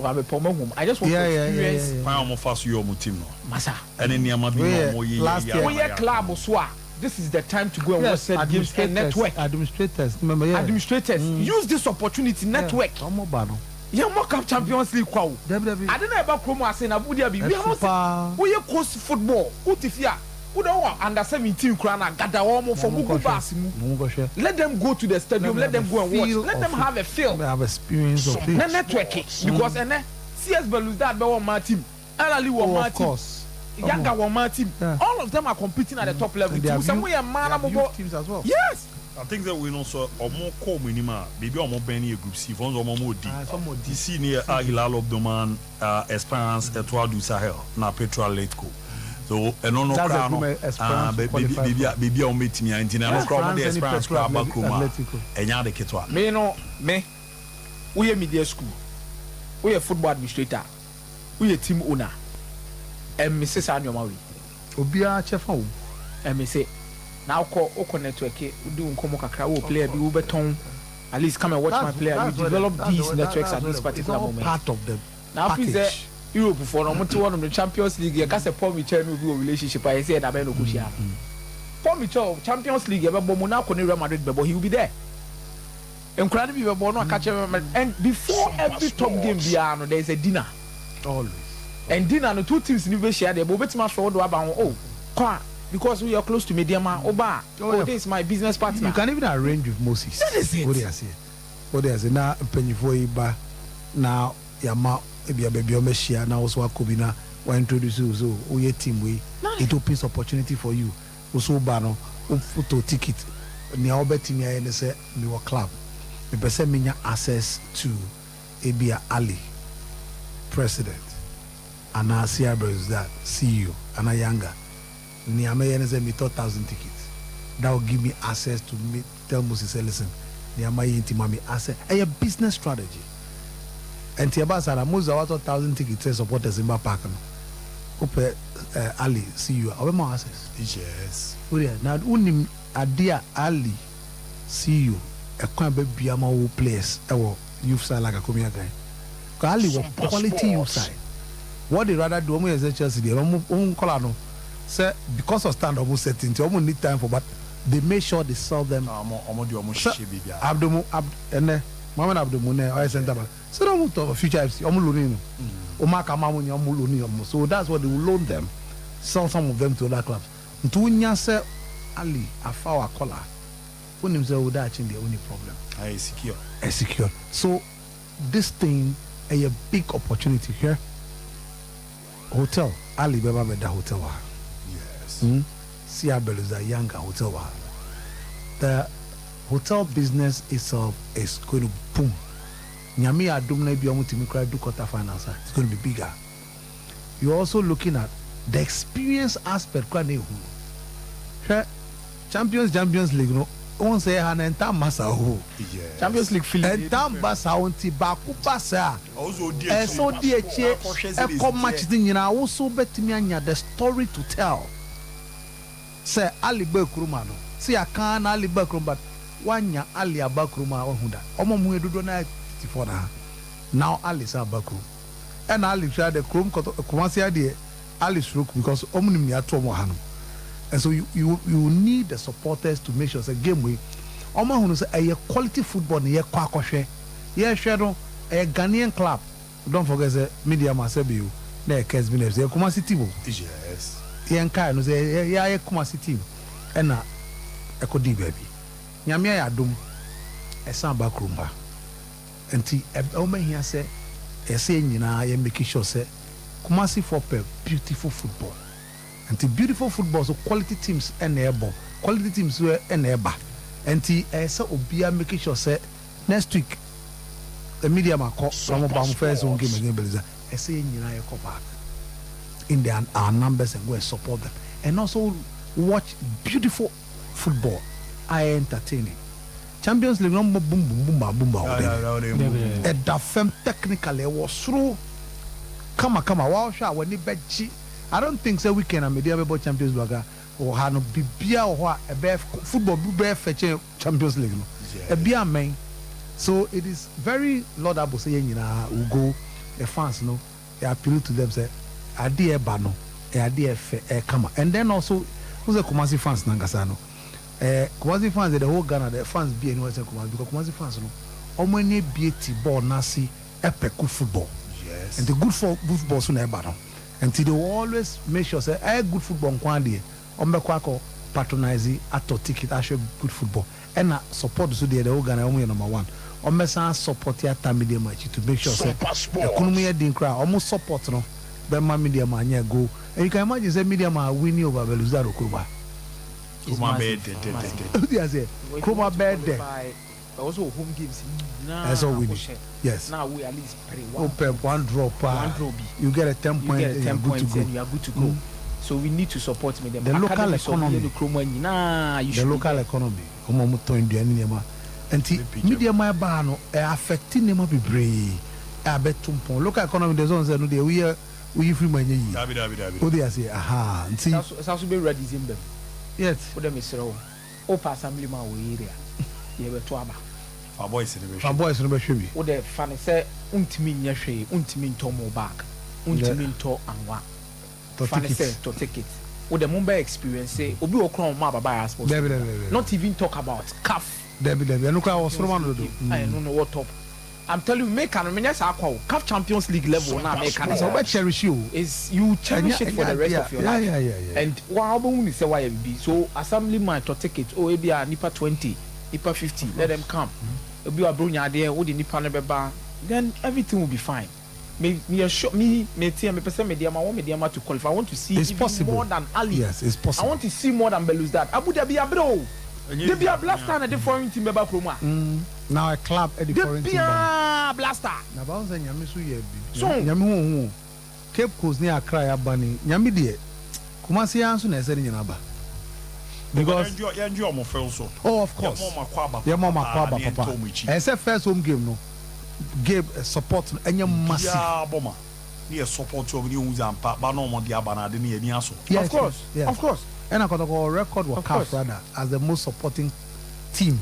Speaker 6: I just want to experience.
Speaker 1: I am fast your team no.
Speaker 6: Masa.
Speaker 1: And then you might be
Speaker 6: last year. We are club Oswa. This is the time to go and watch said games and network.
Speaker 7: Administrators, remember,
Speaker 6: administrators, use this opportunity. Network. Yeah, more CAF Champions League. I don't know about Chroma saying Abu Dhabi. We have we coast football. Utifia. Who don't under 17 krana gather almost from Mugu. Let them go to the stadium. Let them go and watch. Let them have a feel.
Speaker 7: They have experience of it.
Speaker 6: Networking because CS Belus that be on my team. Elali on my team. Younger one man team. All of them are competing at the top level.
Speaker 7: Teams as well.
Speaker 6: Yes.
Speaker 1: I think that we also or more call minima. Maybe or more Benny group C. One's or more D. DC near Hilal of Doman, Esperance, Etoile du Sahel, na Petrol Letco. So and no crown. Baby on meeting me. And no crown the Esperance crowd Bakuma. And ya the Ketwa.
Speaker 6: Me no me. We are media school. We are football administrator. We are team owner. And Mrs. Anyomawi.
Speaker 7: Obia Chefo.
Speaker 6: And me say, now call Oko Network, do Nkomo Kakra, player be Uberton. At least come and watch my player. We develop these networks at this particular moment.
Speaker 7: Part of them.
Speaker 6: Now, if it's Europe for one of the Champions League, you can't say Paul Michel will be a relationship. I said, I'm going to Paul Michel, Champions League, Monaco, Real Madrid, but he will be there. Incredibly, we born catch him. And before every top game, there is a dinner.
Speaker 7: Always.
Speaker 6: And dinner, the two teams never share the but much for because we are close to Mediama. This is my business partner.
Speaker 7: You can even arrange with Moses.
Speaker 6: That is it.
Speaker 7: What they say now, Pennyfoy now, Yama, Ebia Baby Omeshia, now also Akobina, will introduce you. So, we a team way. It opens opportunity for you. Also, Bano, photo ticket. Ni Albert Timia and say, me club. Me person me access to Ebia Ali, president, and now Sierra is that CEO, and a younger. Niamey say me 1,000 tickets. That will give me access to meet. Tell Moses, listen, Niamey intimami access. A business strategy. And Tiabasa, most of 1,000 tickets support the Zimba Park. Ope Ali CEO. Our more access.
Speaker 1: Yes.
Speaker 7: Now unim Adia Ali CEO. A kind of Biama place. Our youth side like a community guy. Ali was quality youth side. What they rather do, as a Chelsea, they don't call no. Say because of stand almost setting, they almost need time for, but they make sure they sell them. Abdomo Mama Abdomune, I sent them. So don't move future FC. So that's what they will loan them, sell some of them to other clubs. Ntunya say Ali Afawa Kola. When him say without the only problem.
Speaker 1: I secure.
Speaker 7: Secure. So this thing a big opportunity here. Hotel Ali Baba Beda Hotel.
Speaker 1: Yes.
Speaker 7: Siabel is a younger hotel. The hotel business itself is going to boom. Nyami Adumne Biomutimi do quarter finals. It's going to be bigger. You're also looking at the experience aspect. Champions League, no. On say an entire massa Champions League feeling. Entire unti baku basa.
Speaker 1: Also,
Speaker 7: so DHA a come match thing you know. Also bet me anya the story to tell. Say Ali Bakruma no. See I can Ali Bakrum but wanya Ali Abakruma ohunda. Omo mu edodo na 54 na. Now Ali sa Bakrum. And Ali try the Chrome Kumasi ade Ali stroke because omo ni ato omo hanu. And so you need the supporters to make sure it's a game way. Oma who say a quality football ni ye kwa kwahwe. Ye hwe a Ghanaian club. Don't forget the media masebi you. Na Kesbi na say Kumasi team.
Speaker 1: Yes.
Speaker 7: Ye nkai no say ye Kumasi team. And na ekodi baby. Nyame ya dum. Esa bakrumba. Enti Oma here say e say nyina ye make sure say Kumasi for beautiful football. And the beautiful football, so quality teams enable, quality teams were enable. And the so Obia making sure say next week the media ma call some of our first one game again, Beliza. I say in United back in our numbers and go and support them, and also watch beautiful football. I entertaining. Champions League no boom boom boom boom. At the firm technically was through. Come wow shot when he bet. I don't think so we can media about Champions League or have no bibia or a football fetch Champions League. A beer main. So it is very laudable saying we go the fans no they appeal to them say a dear bano a dear come and then also who's the Kumasi fans Nangasano Kumasi fans the whole Ghana the fans be anywhere Kumasi because Kumasi fans no omany beauty ball nasi epic good football.
Speaker 1: Yes.
Speaker 7: And the good football soon ebano. And they will always make sure say a good football kwandi ombekwako patronize ato ticket actually good football and support so the organ number 1 omesa support ya media match to make sure say economy din cry almost support no be media man go and you can imagine say media man winning over Beluzaro Kuba
Speaker 1: Kuma bed
Speaker 7: Kuma bed
Speaker 6: also home games
Speaker 7: that's all we need. Yes.
Speaker 6: Now we at least pray
Speaker 7: one drop. You get a 10 point.
Speaker 6: You get a 10 points and you are good to go. So we need to support me.
Speaker 7: The local economy. The local economy. And media my bano affecting them be brave. Local economy the zone say no we free money. Oh they say aha. See.
Speaker 6: That's be ready in them.
Speaker 7: Yes.
Speaker 6: Put them is row. Opa assembly man we area. You be to aba.
Speaker 1: For boys in
Speaker 7: the show.
Speaker 6: What the funny say, untimi nyahwe, untimi ntomo back, untimi nto anwa. Funny say to take it. What the Mumbai experience say, obi okron ma baba sports. Not even talk about CAF.
Speaker 7: Debbie. No cry was from do.
Speaker 6: I don't know what top. I'm telling you, make an CAF Champions League level now. Make an
Speaker 7: so what cherish you
Speaker 6: is you cherish it for the rest of your life.
Speaker 7: Yeah.
Speaker 6: And what album is say why be so assemblyman to take it. Oh, maybe a nipa 20. Nipa 50, let them come. If you are brought there, what the Nipa never then everything will be fine. Me person media to qualify. I want to see
Speaker 7: it's possible.
Speaker 6: More than Ali.
Speaker 7: Yes, it's possible.
Speaker 6: I want to see more than Beluzard. Abu Dhabi, bro. They be a blast and a different team about Kroma.
Speaker 7: Now a club a different team.
Speaker 6: Sompa Blaster.
Speaker 7: Na ba onse nyame so ye bi.
Speaker 6: So
Speaker 7: nyame ho Cape Coast ni Accra ya bani. Nyame de Kumasi yanso na ese nyina ba. Because
Speaker 1: you enjoy more feel so.
Speaker 7: Oh, of course. Yeah, mama kwaba papa. I say first home game no. Game support enye massive.
Speaker 1: Yeah, bomber. Near support you ni uzampa ba no mo dia bana de ni ani aso.
Speaker 6: Of course. Yes. Of course.
Speaker 7: And I got a record with CAF rather as the most supporting team.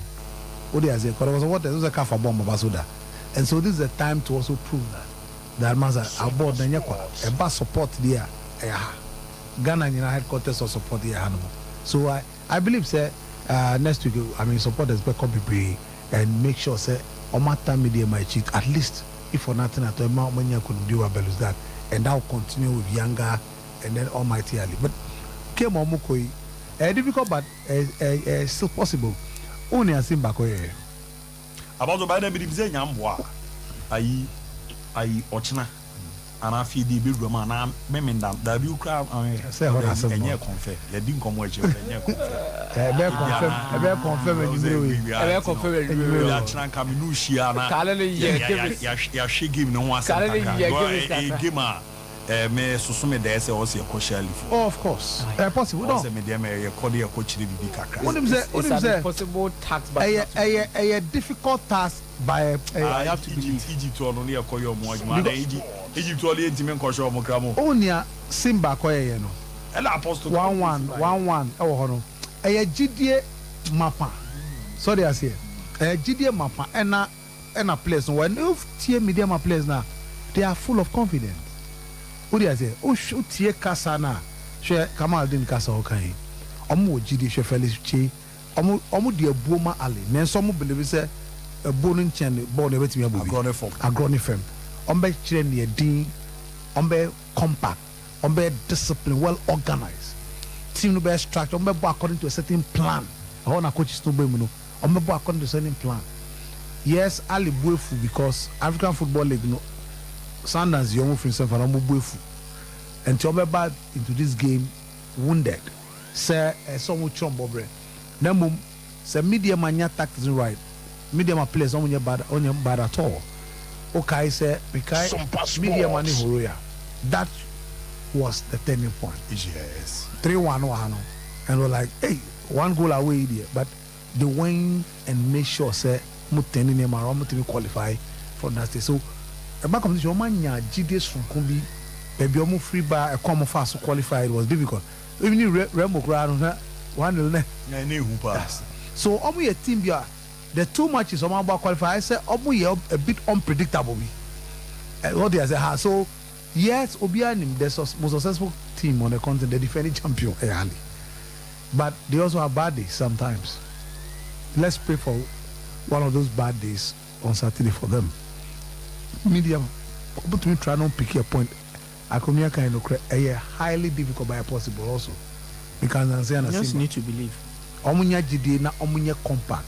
Speaker 7: What they say, because what there was a CAF bomb Basuda. And so this is the time to also prove that Maza aboard the Nyakwa, a bus support there. Ghana in headquarters or support the animal. So I believe say next week support us back up and make sure say Omata media might cheat at least if for nothing at all many could do about that and that will continue with younger and then Almighty Ali. But came on Mukoi difficult but still possible. Only a simba koye.
Speaker 1: About the Biden believe say nyamwa I ochina and I feel the big woman na memenda da bi ukra
Speaker 7: say what I said
Speaker 1: enye confirm ye din komo eche enye confirm
Speaker 7: be confirm
Speaker 1: ya china kam nu hia na ya hwe game no ho asem game me susume there say also commercially for.
Speaker 7: Oh, of course. Possible. No.
Speaker 1: Say me there me record your coach bibi kakra.
Speaker 7: What is a
Speaker 6: possible tax but
Speaker 7: a difficult task by
Speaker 6: I have to believe
Speaker 1: Egypt or no near call your mo adwuma na Egypt only ntime nkosho mo kra mo.
Speaker 7: Onia Simba koye no.
Speaker 1: Ela apostle
Speaker 7: 1-1 e wo ho no. Gidie mapa. So they are say. Gidie mapa na place when if tie media ma place na they are full of confidence. What do you say? Oh, shoot, ye Casana. Share Kamal didn't casa okay. Omo Gidi Shefelis Chi. Omo dear Boma Ali. Then some believe say a boning chain born with me. Agroni firm. Ombe chain near Dean. Ombe compact. Ombe discipline, well organized. Team no be structure. Ombe according to a certain plan. I want a coach to be no. Ombe according to a certain plan. Yes, Ali Buefu because African Football League no. Sanders young for himself and Omubuefu and Chobeba into this game wounded. Say someone chombobre. Then say media mania tactics right. Media ma players on your bad at all. Okay, say because media money horoya. That was the turning point.
Speaker 1: Yes.
Speaker 7: 3-1 and we're like, hey, 1 goal away there. But they win and make sure say muteni ne mara muteni qualify for that stage. So back of this, your man, GDS from Kumbi, baby, almost free by a common fast to qualify. It was difficult. Even if Remo Ground, 1-0. So, almost a team, the 2 matches on about qualify. I said, almost a bit unpredictable. What they say, so yes, Obianim, the most successful team on the continent, the defending champion, but they also have bad days sometimes. Let's pray for one of those bad days on Saturday for them. Medium, but we try not pick your point. I come here kind of highly difficult but possible also because I
Speaker 6: just need to believe.
Speaker 7: Omunya GD na omunya compact.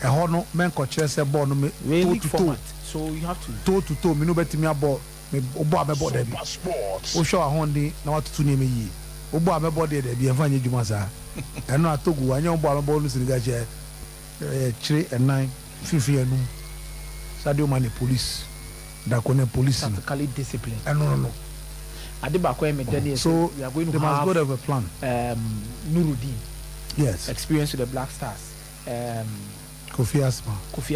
Speaker 7: A hono men ko chese ball no me
Speaker 6: really format. So you have to
Speaker 7: toe me no betimi aball me obo amebo there. O show a hondi na what to name yi. Obo amebo there dey enfa nye dwuma sa. Eno atogu anya obo amebo no siniga che 3 and 9 fifi enu. Sadio Mane police. Police
Speaker 6: tactically disciplined.
Speaker 7: No.
Speaker 6: So we are going to
Speaker 7: they must go to have a plan.
Speaker 6: Nuruddin.
Speaker 7: Yes.
Speaker 6: Experience with the Black Stars.
Speaker 7: Kofi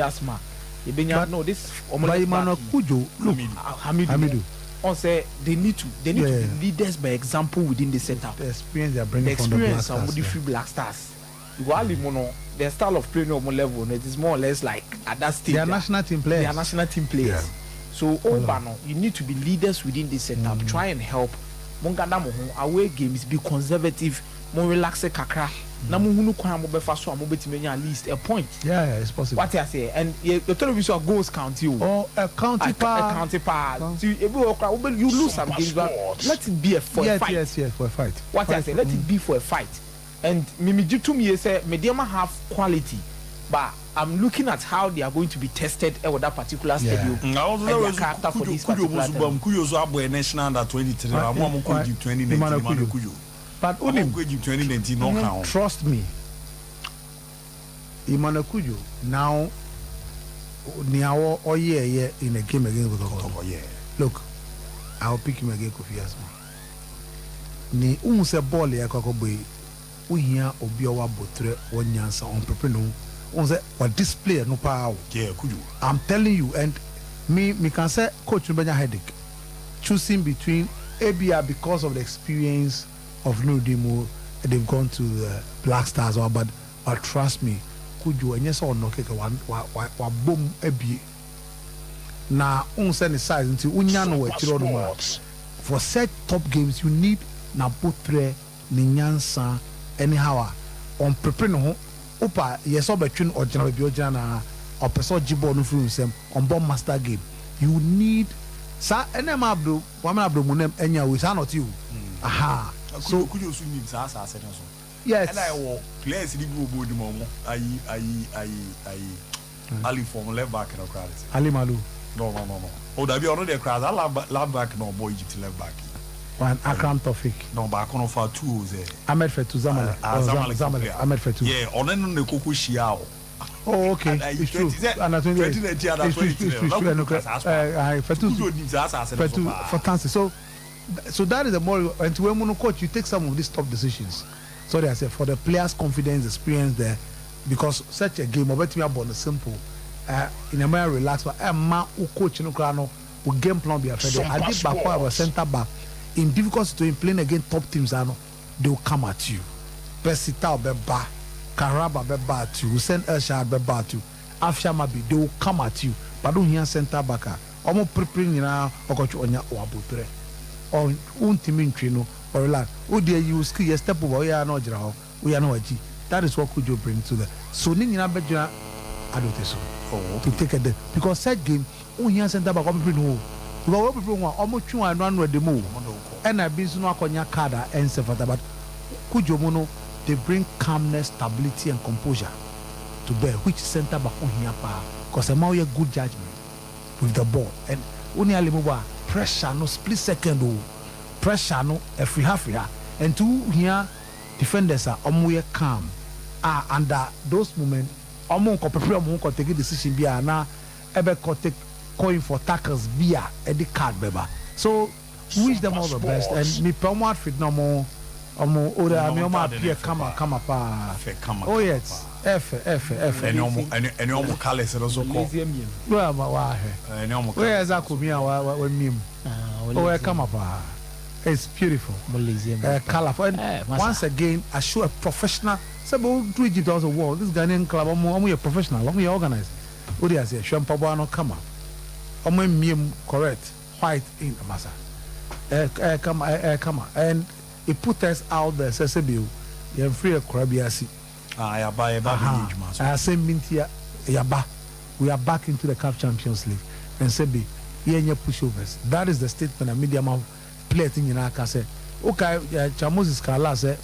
Speaker 6: Asma. No, this
Speaker 7: Emmanuel Kujo. Look, Hamidou.
Speaker 6: On say they need to be leaders by example within the setup.
Speaker 7: The experience they are bringing from the Black Stars.
Speaker 6: The Black Stars. Their style of playing on level, it is more or less like at that stage.
Speaker 7: They are national team players.
Speaker 6: Yeah. So, you need to be leaders within this setup. Try and help. Away games, be conservative, more relaxed kakra. At least a point.
Speaker 7: Yeah, it's possible.
Speaker 6: What I say, and the television goals count you.
Speaker 7: Oh, a counterpart.
Speaker 6: You lose some games, but let it be for a fight.
Speaker 7: Yes, for a fight.
Speaker 6: What I say, let it be for a fight. And Mimi to me say, Mediama have quality, but I'm looking at how they are going to be tested with that particular stadium.
Speaker 1: Character for this particular national under 23.
Speaker 7: But trust me, Emmanuel Kujo now Niawo oye in a game against Kotoko.
Speaker 1: Yeah.
Speaker 7: Look, I'll pick him again Kofi Asma. Ni unse ball ya Kokoboy. We hear Obiowa Botre one yansa on prepare unse what display no power.
Speaker 1: Yeah, could you?
Speaker 7: I'm telling you, and me can say coach Nubenya headache. Choosing between ABR because of the experience of Nudimo, they've gone to the Black Stars or but trust me, could you and yes or no kick one boom AB. Now unse the size until unyano children for set top games you need na botre ninyansa anyhow on prepare no opa yes or between or general biojana or person jibo no from them on bomb master game you need sa enem abdo wama abdo munem enya we sa not you aha
Speaker 1: So could you soon need sa so
Speaker 7: yes
Speaker 1: and I will players the blue body momo Ali from left back in the crowd
Speaker 7: Ali Malu
Speaker 1: no oh that be already a crowd left back no boy Egypt left back
Speaker 7: one Akram Tofik
Speaker 1: no back on for two
Speaker 7: Ahmed Fetu Zamalek Ahmed Fetu
Speaker 1: yeah on no koku shiao.
Speaker 7: Oh, okay. It's true. And so that is the more. And to when coach, you take some of these tough decisions. So I said for the players' confidence, experience there, because such a game, about me about the simple. In a more relaxed, but man who coach no crano, who game plan be afraid. I did back our center back in difficult situation playing against top teams. I know they will come at you. Pesita Beba. Karaba be bad to you, send Elshad be bad to you. After Mabi, they will come at you. But don't hear center back. Almost preparing now, or got you on your wabutre. Or untimin trino, or like, oh dear, you ski a step over, we are not draw, we are not a G. That is what could you bring to the so Nina Bedra, I don't think so. To take a day. Because that game, oh, here center back, I'm pretty no. You are open almost 2 and 1 with the move. And I've been so on your card and so forth. But could you mono? They bring calmness, stability, and composure to bear, which center back on here, because a more good judgment with the ball. And only a pressure, no split second, pressure, no every half year. And two here, defenders are almost calm. Under those moments, almost prepare to take a decision. Be now, ever take coin for tackles via Eddie card, beba. So, wish them all the best. And me, Pelmar fit no more. Ora mi oma appear kama pa. Oh yes. F.
Speaker 1: Any omo kale se so ko.
Speaker 7: Well ma
Speaker 1: Any omo.
Speaker 7: Where is Akumia wa mim. Oh kama pa. It's beautiful. Colorful. And once again I show a professional. Say but do Egypt also world. This Ghanaian club omo a professional. Omo organized. Odi say Shwempabo no kama. Omo mim correct. White in masa. Kama and it put us out there, Sesebio, you're free of Krabiasi.
Speaker 1: I buy a bad
Speaker 7: I say Mintia Yaba. We are back into the CAF Champions League. And Sebi, yeah, pushovers. That is the statement a medium of play thing in our case. Okay, Chamosis Kala say,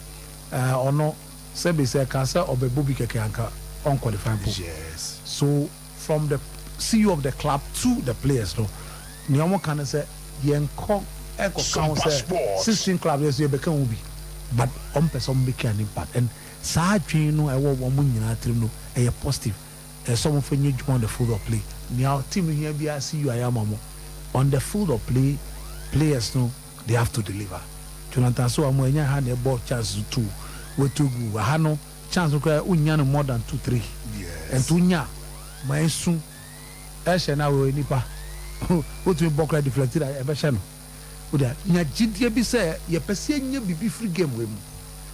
Speaker 7: or no, Sebi say, Kasa or Bebubi Kekanka, unqualified.
Speaker 1: Yes.
Speaker 7: So, from the CEO of the club to the players, no, Niamo can say, Yenko. Sompa 16 clubs you become ubi, but person became an impact and Sajino no I want one no a positive some for you on the field of play. Now team here be I see you I am on the field of play players no they have to deliver. Jonathan so I'm had a ball chance to we to go I no chance to unya more than 2-3
Speaker 1: yes
Speaker 7: and tunya my soon now we nipa what to book deflected I ever channel. Nya GDA be say ye pese nya bibi free game we mu.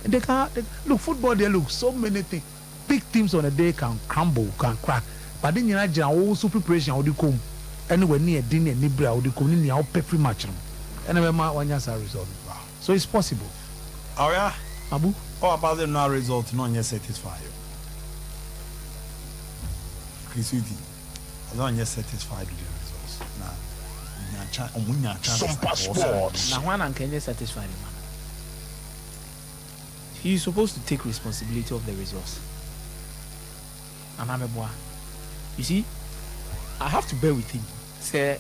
Speaker 7: And they can look football they look so many things. Big teams on a day can crumble, can crack. But then you know also preparation how they come. Anywhere near dinner nibra how they come in how every match. And remember one year's result. Wow. So it's possible.
Speaker 1: Oh yeah.
Speaker 7: Abu?
Speaker 1: How about the no result not yet satisfied? Chrisuti. I don't yet satisfied with the results. Nah.
Speaker 6: Sompa sports. Now one can you satisfy him. He's supposed to take responsibility of the results. And I'm a boy. You see, I have to bear with him. Say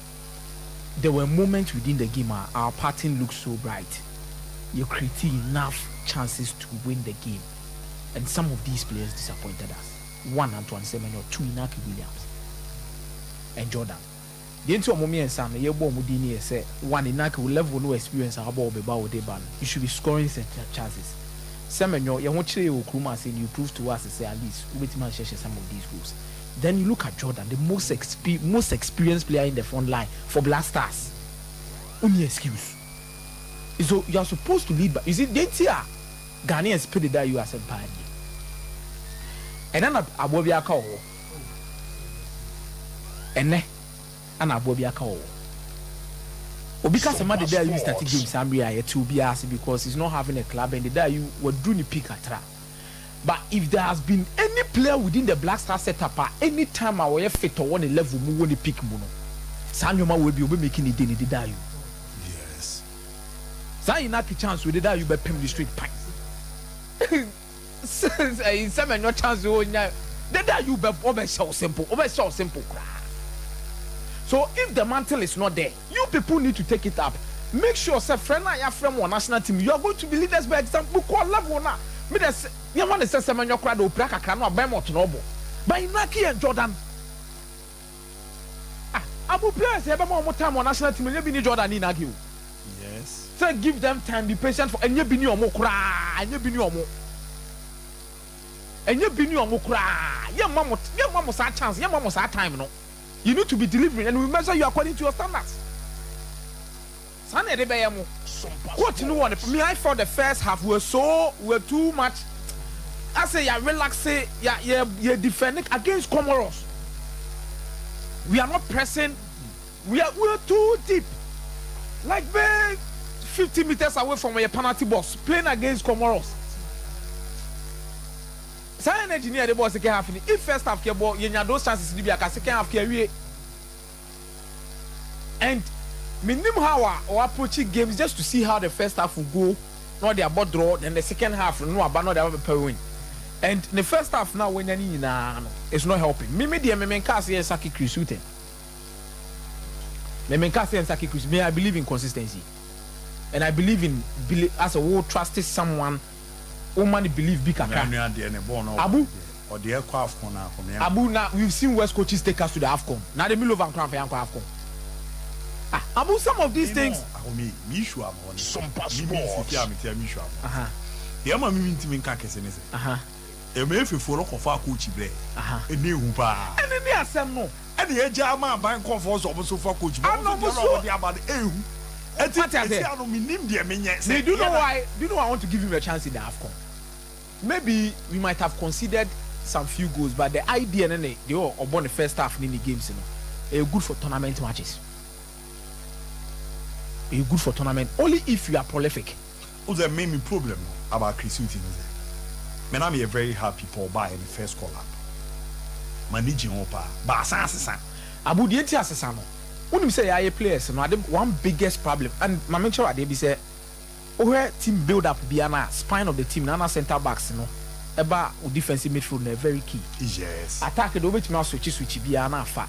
Speaker 6: there were moments within the game our pattern looked so bright. You created enough chances to win the game. And some of these players disappointed us. One, Antoine Semenyo, two, Inaki Williams. and Jordan. The into a moment and son, you born with Dini say one in Naka will level no experience and about the ban. You should be scoring some chances. Semenyo, you want to Kruma saying you prove to us say at least with man share some of these goals. Then you look at Jordan, the most experienced player in the front line for Black Stars. Only excuse. So you are supposed to lead, but you see, they here Ghanaians paid that you as a pioneer. And then Abobia Kao. And Abobia Kao. Because the matter there you started games Zambia to be asked because he's not having a club and the day you were doing the pick at tra. But if there has been any player within the Black Star setup, any time I will fit on a level, we want to pick Mono. Sanyoma will be making it in the day.
Speaker 1: Yes.
Speaker 6: Say not the chance with the day you be paying the street pine. Some no chance you now. The day you be over so simple. So if the mantle is not there, you people need to take it up. Make sure, say, friend, I have from one national team. You are going to be leaders by example. Call level now. Me just, you want to say some your crowd or Praka cannot buy more to noble. By Naki and Jordan. Abu players have more time on national team. You be Jordan in Agu.
Speaker 1: Yes.
Speaker 6: So give them time, be patient for and you be new more cry, and you be new more. And you be new more cry. Your mom was our chance, your mom was our time, no. You need to be delivering, and we measure you according to your standards. What you know what me? I thought the first half were too much. I say you relax, you defending against Comoros. We are not pressing. We are too deep. Like 50 meters away from your penalty box, playing against Comoros. Science engineer the boss second half. If first half your ball, you have those chances to be a second half carry. And minimum how or approaching games just to see how the first half will go. Not the about draw, then the second half no about not the win. And the first half now when you it's not helping. Me can't say Saki Chris. Me I believe in consistency. And I believe in as a whole trusted someone. Woman believe big Abu
Speaker 1: or the aircraft corner.
Speaker 6: Abu now we've seen West coaches take us to the AFCON. Now the middle of AFCON. Abu some of these things.
Speaker 1: Me sure I'm Sompa sports. Me sure. Yeah, my mean to me kakese ne se. E me fi follow kofa coach bre. E ne hu pa.
Speaker 6: And then asem no.
Speaker 1: E dey eja man ban comfort so for coach. But no dey about ehu. Do you know why I want to give him a chance in the AFCON? Maybe we might have considered some few goals, but the idea they were on the first half in the games, good for tournament matches. Good for tournament only if you are prolific. What's the main problem about Chris Shootout? Man, I'm a very happy for buy in the first call up. Managing opa, but assassin. Abu the assassin. When you say I players, no, one biggest problem, and my mentor they be say, where team build up be na spine of the team, na center backs, no, about defensive midfield, very key. Yes. Attack the over to switch be na fa.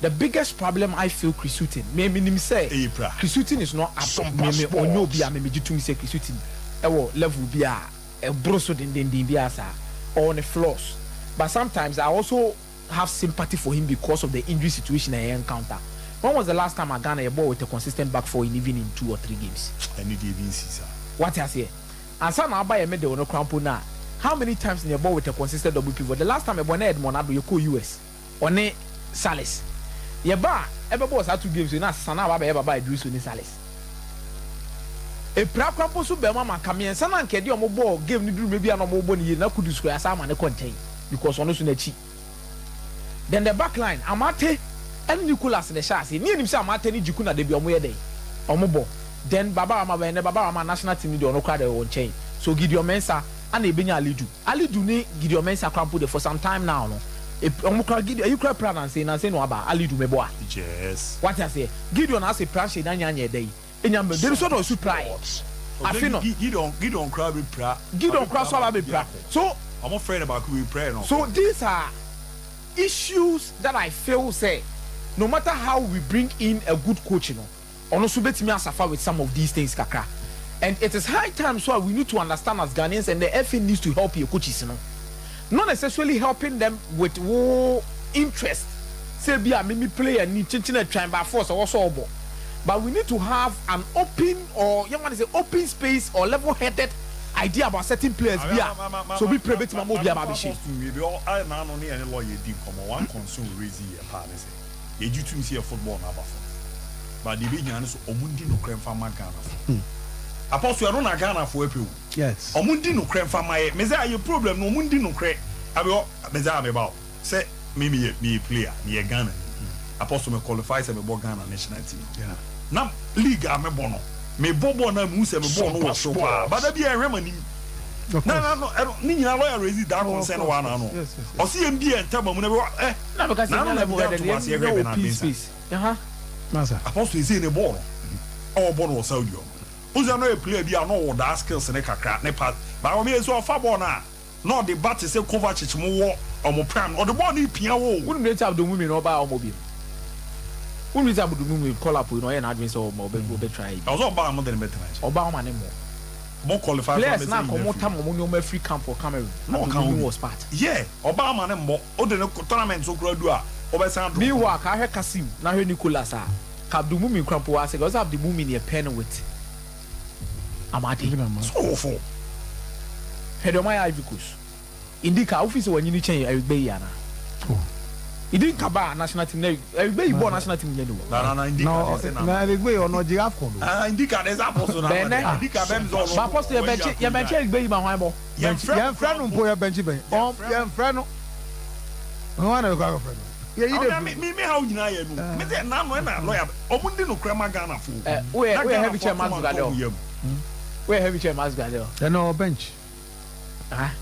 Speaker 1: The biggest problem I feel Chris Shootout, maybe him say, Chris Shootout is not up. Maybe or no be a maybe to me say Chris Shootout, level be a broso den be asa or on the floors. But sometimes I also have sympathy for him because of the injury situation I encounter. When was the last time I got a ball with a consistent back four in even in 2 or 3 games? I need even see, sir. What I say? And some I buy a medal on a crampo now. How many times in a ball with a consistent double pivot? The last time I won Edmond, you call US on a Salis. Yeah, bar ever boss had 2 games in us. Sana ever buy Drew Sunny Salis. A crampo so be mama come in. Sana and Kedi on my ball gave me maybe an mobile year. Now could you square some and a contain because on us in a cheap. Then the back line, Amate. And Nicholas in the chassis. Near himself, Martin Jukuna de Biomo day. Omobo. Then Baba national team do no crowd on chain. So Gideon Mensa and a Benya Alidu ne Gideon Mensa crampo for some time now. No. If Omuka Gideon, you cry proud and say no about Alidu Meboa. Yes. What I say? Gideon has a prash in Anyanya day. There is sort of surprise. I feel no. Gideon crowd be pra. Gideon crowd be pra. So I'm afraid about we pray. So these are issues that I feel say. No matter how we bring in a good coach, on also bet me suffer with some of these things, kakra. And it is high time so we need to understand as Ghanaians and the FA needs to help your coaches, not necessarily helping them with interest
Speaker 6: say be a mimi player ni chinchin trying by force or so obo. But we need to have an open or you want to say open space or level-headed idea about certain players. So we pray to my mobile baby.
Speaker 1: We all I now only any lawyer did come one concern raising a partner say. You do to see a football number. But the big man is Omundi no crème for my Ghana. Apostle, I don't have Ghana for a people.
Speaker 7: Yes.
Speaker 1: Omundi no crème for my. Meza, your problem no Mundi no crème. I will Meza about say me player me a Ghana. Apostle me qualifies me Ghana national team.
Speaker 7: Yeah.
Speaker 1: Now league I'm a bono. Me bobo na mu se me bono was so far. But that be a remedy. No. Ni na lawyer raise that concern one no. O see MB and tell me never
Speaker 6: na because na level headed the space.
Speaker 1: Masa. Apostle is in the ball. All ball was Saudi. Who's a player be no that skills ne kakra ne pass. But o me so fa ball na. No the bat say cover chich mo or mo prime or the ball ni pia wo.
Speaker 6: Wouldn't rate up the women or buy mobile. Wouldn't rate up the women call up with no an admin or be try. I
Speaker 1: was about more than better.
Speaker 6: Obama anymore.
Speaker 1: More qualified
Speaker 6: players now come more time on free camp for Cameroon. No was part.
Speaker 1: Yeah, Obama and more other tournament so gradua.
Speaker 6: Me work I heard Kasim, now hear Nicolas. Have the women cramp was because have the women near pen with Amati.
Speaker 1: So for
Speaker 6: head of my Ivory Coast. Indica office when you need change Eric Bayana. He didn't come back national team. Eric Bay born national team.
Speaker 7: No, Eric Bay or no Giraffe.
Speaker 1: Indica there's apostle. Indica Benz or
Speaker 6: Apostle, you bench Eric Bay, my Bible.
Speaker 7: Young friend on Poya Benchy Bay. Oh, young friend. No one ever got a friend. Yeah,
Speaker 1: me how you know. Me say now when I lawyer. Omundi no crema Ghana fool.
Speaker 6: We heavy chair Masgadel. We heavy chair Masgadel.
Speaker 7: Then our bench.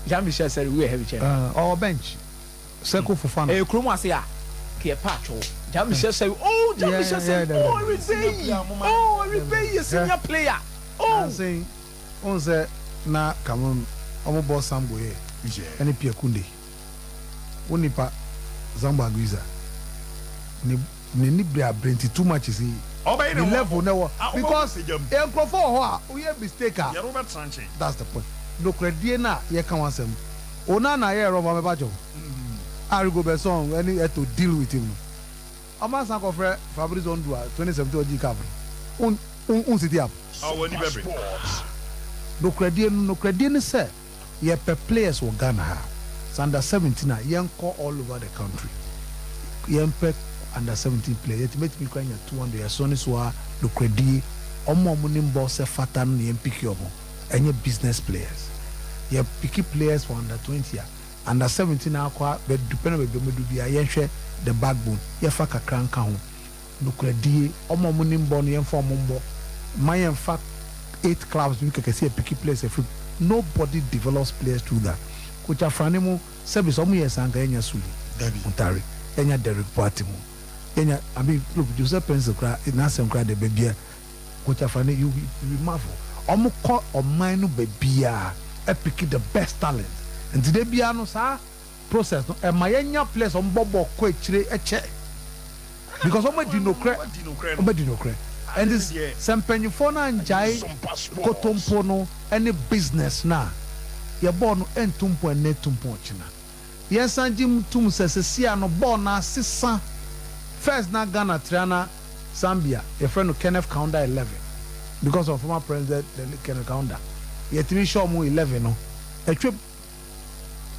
Speaker 6: Jean Michel said we heavy chair.
Speaker 7: Our bench. Circle for fun.
Speaker 6: Eh, Kroma say, "Kia Pacho." Jean Michel said, "Oh, Jean Michel said, oh, every day, a senior player." Oh,
Speaker 7: saying, on say, na come on, I'm boss Samboye. Any Pierre Kunde. Unipa Zamba Guiza. Ni bria brenti too much is he. The level never because we have mistake. That's the point. No credit na ye can want some. Ona na ye roba me bajo. I go be song any to deal with him. Ama san ko frɛ Fabrice Ondua 2017 OG Cup. Un city up.
Speaker 1: When you bebre.
Speaker 7: No credit ni say ye per players wo Ghana ha. Under 17 na yen call all over the country. Yen per under 17 players. It make me crying 200 years on so no credit omo nimbo se fatan yen pick your any business players. Ye picky players for under 20 under 17 akwa be depend be medu bia ye hwe the backbone ye fa kakra nka ho no credit omo nimbo no yen for mombo my in fact 8 clubs we can see picky players if nobody develops players through that coach afranimo service omo yes anka enya suli Ontari enya Derek Boatimu enya I mean look Joseph Pencil kra na sem kra de bebia coach afranimo you marvel omo call o man no bebia e pick the best talent and today bia no sa process no e mayenya players on bobo ko akire eche because omo di no kra and this sempenyfo na njai kotompo no any business na ye ball no entumpo and netumpo china ye sanjim tum sesesi no ball na sisa first na Ghana Triana Zambia your friend Kenneth Kaunda 11 because of former president Kenneth Kaunda ye timi show mo 11 no a trip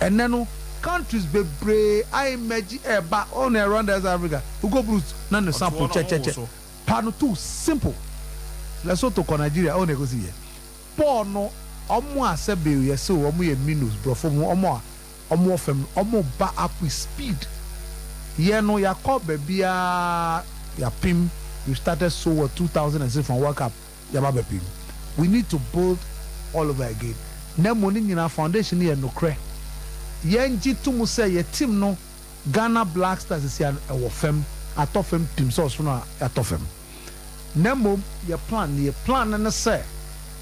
Speaker 7: and then no countries be brave I imagine eba on around West Africa who go Bruce na no sample che pano too simple Lesotho ko Nigeria o negosi here Paul no omo asebe ye so omo ye minus bro for omo fem omo ba up with speed ye no ya call baby ya pim we started so 2006 from World Cup ya ba pim we need to build all over again na money nyina foundation here no kre ye nji tumu say ye team no Ghana Black Stars is here e fem atofem team so no atofem Nemo, your plan and say,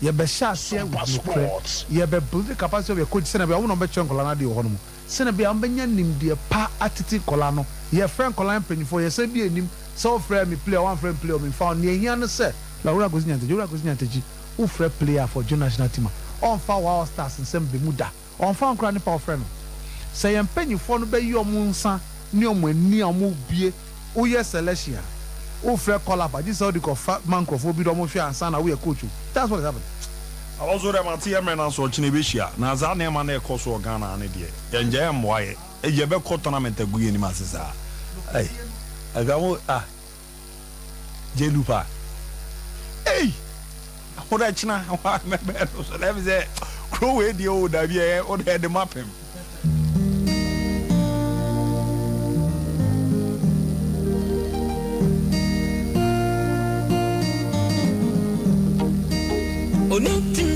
Speaker 7: your best share with your build the capacity of your coach. Senabe, I won't bet you on Colana de Honum. Senabe, I'm being dear pa attitude Colano. Your friend Colan penny for your same being so friend me play one friend play of me found near Yana said, Laura Guzina, Jura Guzina, who friend player for Junior National Team. On foul our stars and send Bemuda. On found cranny power friend. Say, I'm penny for no be your moon son, near when near move be woyɛ selection wofrɛ call-up agye sɛ wode kɔfa ma nkurɔfoɔ bi dɛ ɔmohwɛ ansa na woyɛ coach. That's what is happening.
Speaker 1: Also, them at the Emirates so Chinebishia. Now, Zanema ne Koso Ghana and India. And Jam Why, a Yabeko tournament of Guinea Massasa. Hey, I go, Jelupa. Hey, what I China, what my bed was a crow the old idea or had the map him.
Speaker 11: Oh, nothing.